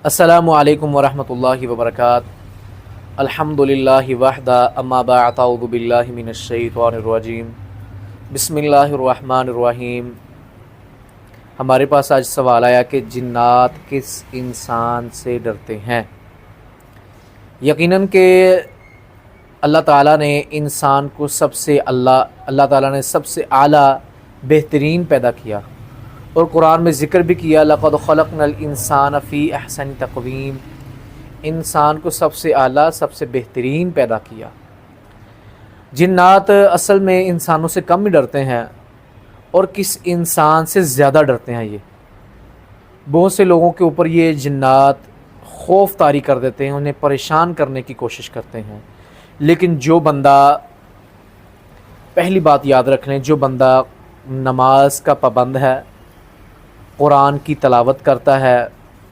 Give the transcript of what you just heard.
अस्सलामु अलैकुम वरहमतुल्लाहि वबरकातुहू। अल्हम्दुलिल्लाहि वहदा अम्मा बअद अऊज़ु बिल्लाहि मिनश शैतानिर रजीम। बिस्मिल्लाहिर रहमानिर रहीम। हमारे पास आज सवाल आया कि जिन्नात किस इंसान से डरते हैं। यकीनन कि अल्लाह ताला ने इंसान को अल्लाह ताला ने सबसे आला बेहतरीन पैदा किया और कुरान में ज़िक्र भी किया, लक़द ख़लक़नल इंसान फ़ी अहसनि तक़वीम। इंसान को सबसे आला सबसे बेहतरीन पैदा किया। जिन्नात असल में इंसानों से कम ही डरते हैं और किस इंसान से ज़्यादा डरते हैं। ये बहुत से लोगों के ऊपर ये जिन्नात खौफ तारी कर देते हैं, उन्हें परेशान करने की कोशिश करते हैं। लेकिन जो बंदा, पहली बात याद रख लें, जो बंदा नमाज का पाबंद है, कुरान की तलावत करता है,